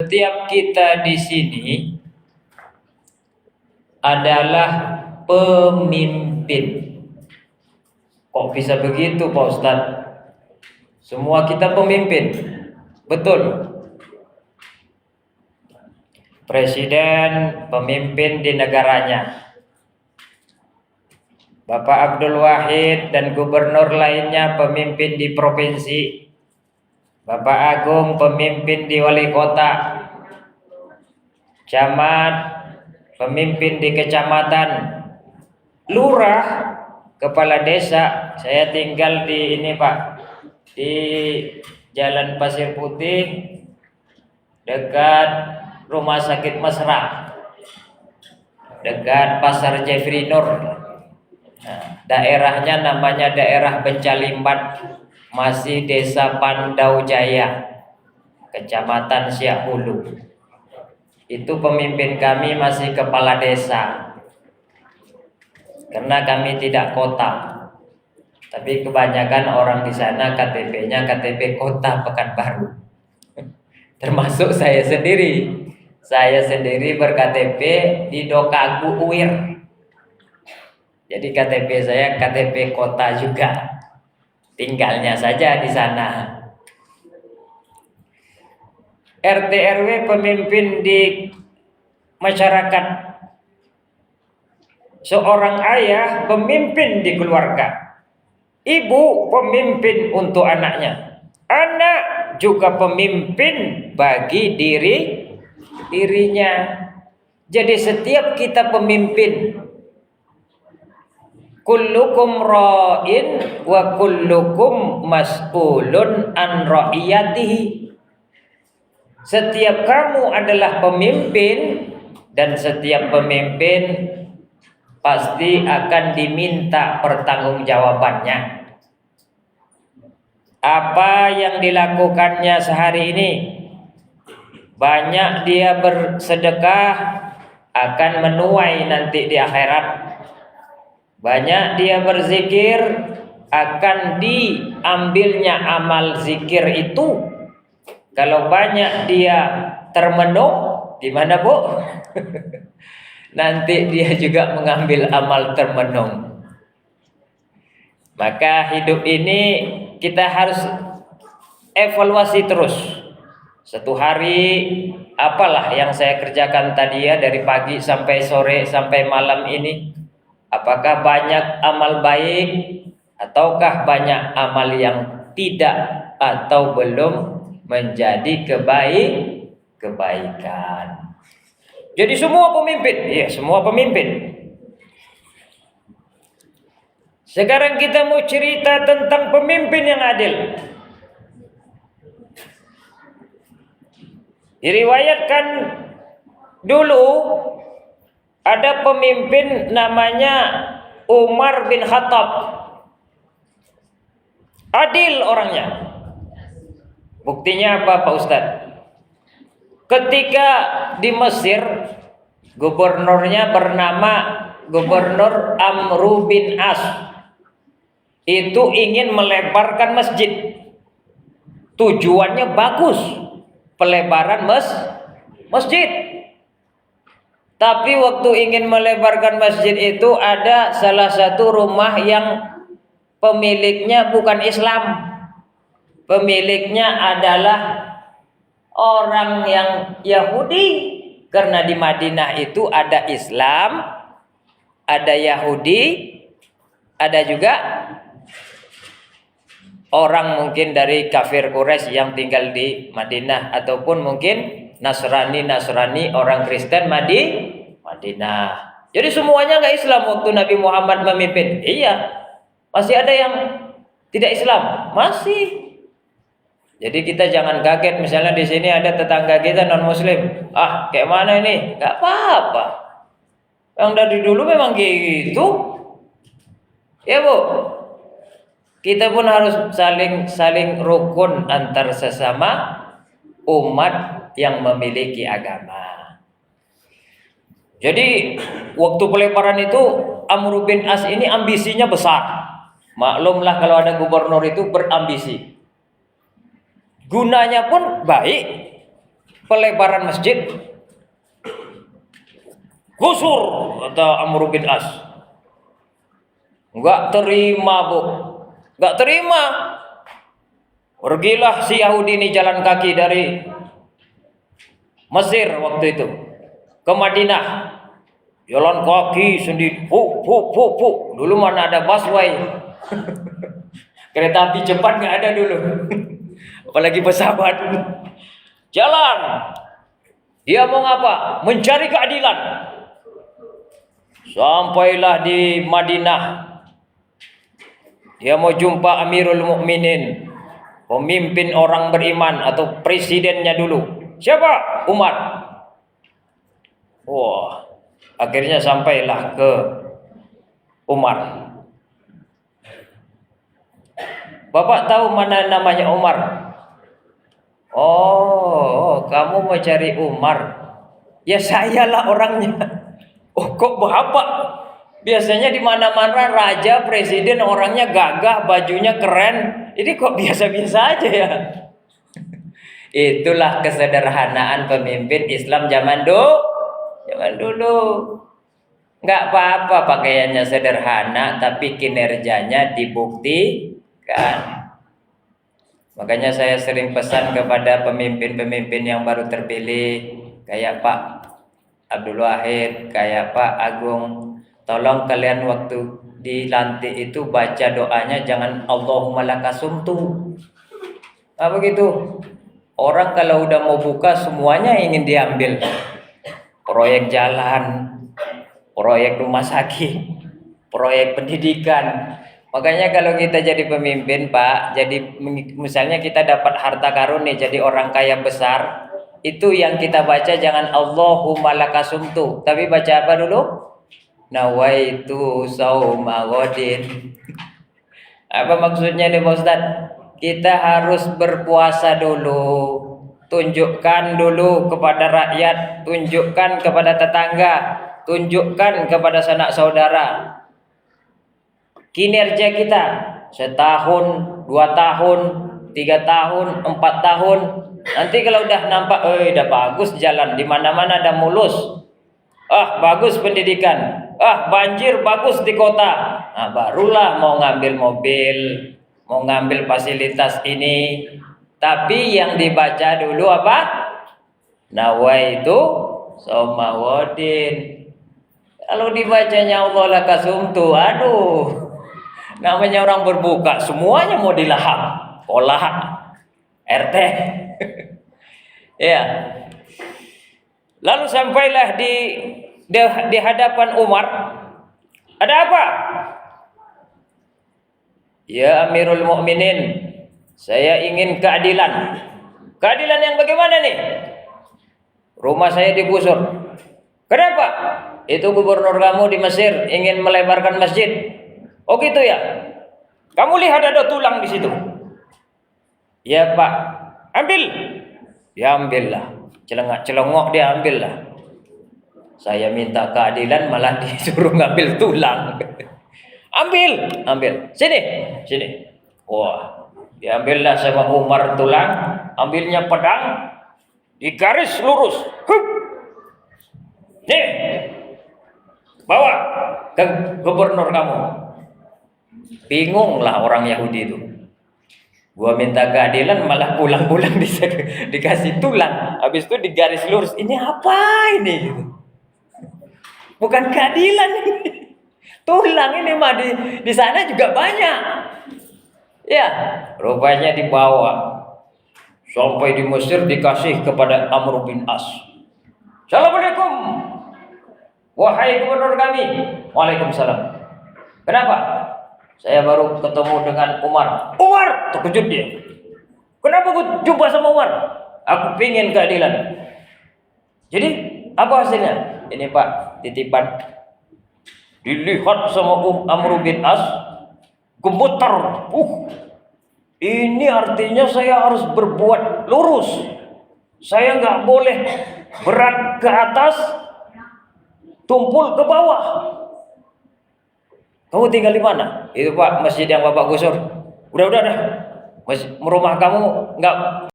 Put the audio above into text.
setiap kita di sini adalah pemimpin. Kok bisa begitu Pak Ustadz? Semua kita pemimpin. Betul. Presiden pemimpin di negaranya. Bapak Abdul Wahid dan gubernur lainnya pemimpin di provinsi. Bapak Agung pemimpin di wali kota. Camat pemimpin di kecamatan. Lurah, kepala desa. Saya tinggal di ini Pak, di Jalan Pasir Putih dekat Rumah Sakit Mesra, dekat Pasar Jeffrey Nur. Nah, daerahnya namanya daerah Bencalimbat, masih Desa Pandau Jaya, Kecamatan Siak Hulu. Itu pemimpin kami masih kepala desa, karena kami tidak kota. Tapi kebanyakan orang di sana KTP-nya KTP Kota Pekanbaru. Termasuk saya sendiri. Saya sendiri ber-KTP di Dokagu Uir. Jadi KTP saya KTP kota juga. Tinggalnya saja di sana. RT RW pemimpin di masyarakat. Seorang ayah pemimpin di keluarga. Ibu pemimpin untuk anaknya. Anak juga pemimpin bagi dirinya. Jadi setiap kita pemimpin. Kullukum ra'in wa kullukum mas'ulun an ra'iyatihi. Setiap kamu adalah pemimpin, dan setiap pemimpin pasti akan diminta pertanggungjawabannya. Apa yang dilakukannya sehari ini, banyak dia bersedekah akan menuai nanti di akhirat. Banyak dia berzikir akan diambilnya amal zikir itu. Kalau banyak dia termenung, gimana Bu? Nanti dia juga mengambil amal termenung. Maka hidup ini kita harus evaluasi terus. Satu hari apalah yang saya kerjakan tadi ya, dari pagi sampai sore sampai malam ini. Apakah banyak amal baik ataukah banyak amal yang tidak atau belum menjadi kebaikan. Jadi semua pemimpin, ya semua pemimpin. Sekarang kita mau cerita tentang pemimpin yang adil. Diriwayatkan dulu ada pemimpin namanya Umar bin Khattab. Adil orangnya. Buktinya apa Pak Ustadz? Ketika di Mesir, gubernurnya bernama Gubernur Amru bin As. Itu ingin melebarkan masjid. Tujuannya bagus, pelebaran masjid. Tapi waktu ingin melebarkan masjid itu ada salah satu rumah yang pemiliknya bukan Islam. Pemiliknya adalah orang yang Yahudi. Karena di Madinah itu ada Islam, ada Yahudi, ada juga orang mungkin dari kafir Quraisy yang tinggal di Madinah, ataupun mungkin Nasrani orang Kristen Madinah. Jadi semuanya nggak Islam waktu Nabi Muhammad memimpin. Iya, masih ada yang tidak Islam, masih. Jadi kita jangan kaget misalnya di sini ada tetangga kita non Muslim. Ah, kayak mana ini? Nggak apa-apa. Yang dari dulu memang gitu. Ya Bu. Kita pun harus saling rukun antar sesama umat yang memiliki agama. Jadi waktu pelebaran itu Amr bin As ini ambisinya besar. Maklumlah kalau ada gubernur itu berambisi. Gunanya pun baik. pelebaran masjid. Gusur, kata Amr bin As. Enggak terima, Bu. Enggak terima. Pergilah si Yahudi ini jalan kaki dari Mesir waktu itu ke Madinah. Jalan kaki sendiri. Dulu mana ada busway. Kereta api cepat nggak ada dulu. Apalagi pesawat. Jalan. Dia mau ngapa? Mencari keadilan. Sampailah di Madinah. Dia mau jumpa Amirul Mukminin, pemimpin orang beriman atau presidennya dulu. Siapa? Umar. Wah, akhirnya sampailah ke Umar. Bapak tahu mana namanya Umar? Oh, kamu mau cari Umar? Ya sayalah orangnya. Oh, kok bapak? Biasanya di mana-mana raja, presiden orangnya gagah, bajunya keren. Ini kok biasa-biasa aja ya? Itulah kesederhanaan pemimpin Islam zaman dulu. Nggak apa-apa pakaiannya sederhana, tapi kinerjanya dibuktikan. Makanya saya sering pesan kepada pemimpin-pemimpin yang baru terpilih, kayak Pak Abdul Wahid, kayak Pak Agung, tolong kalian waktu dilantik itu baca doanya jangan Allahumma lakasumtu. Apa begitu? Orang kalau udah mau buka semuanya ingin diambil. Proyek jalan, proyek rumah sakit, proyek pendidikan. Makanya kalau kita jadi pemimpin, Pak, jadi misalnya kita dapat harta karun nih, jadi orang kaya besar, itu yang kita baca jangan Allahumma lakasumtu, tapi baca apa dulu? Nawaitu sauma ghadin. Apa maksudnya nih Pak Ustaz? Kita harus berpuasa dulu. Tunjukkan dulu kepada rakyat, tunjukkan kepada tetangga, tunjukkan kepada sanak saudara kinerja kita setahun, 2 tahun, 3 tahun, 4 tahun. Nanti kalau udah nampak, udah bagus jalan, di mana-mana ada mulus. Bagus pendidikan. Banjir bagus di kota. Nah, barulah mau ngambil mobil, mau ngambil fasilitas ini. Tapi yang dibaca dulu apa? Nawaitu sauma ghadin. Kalau dibacanya Allah lakasumtu, aduh. Namanya orang berbuka, semuanya mau dilahap, olah, RT. Ya. Lalu sampailah di hadapan Umar. Ada apa? Ya Amirul Mukminin, saya ingin keadilan. Keadilan yang bagaimana nih? Rumah saya digusur. Kenapa? Itu gubernur kamu di Mesir ingin melebarkan masjid. Oh gitu ya. Kamu lihat ada tulang di situ. Ya Pak, ambil. Ya ambillah. Celengok dia ambillah. Saya minta keadilan malah disuruh ngambil tulang. Ambil. Sini. Wah, diambillah sama Umar tulang, ambilnya pedang, digaris lurus. Nih, bawa ke gubernur kamu. Bingunglah orang Yahudi itu. Gua minta keadilan malah pulang-pulang dikasih tulang, habis itu digaris lurus. Ini apa ini? Bukan keadilan ini. Tulang ini mah di sana juga banyak. Ya, rupanya dibawa sampai di Mesir dikasih kepada Amr bin As. Assalamualaikum, wahai gubernur kami. Waalaikumsalam. Kenapa? Saya baru ketemu dengan Umar. Umar, terkejut dia. Kenapa kau jumpa sama Umar? Aku pingin keadilan. Jadi apa hasilnya? Ini Pak, titipan. Dilihat sama Amr bin As, gemetar. Ini artinya saya harus berbuat lurus. Saya nggak boleh berat ke atas, tumpul ke bawah. Kamu tinggal di mana? Itu Pak, masjid yang Bapak gusur. Udah. Rumah kamu nggak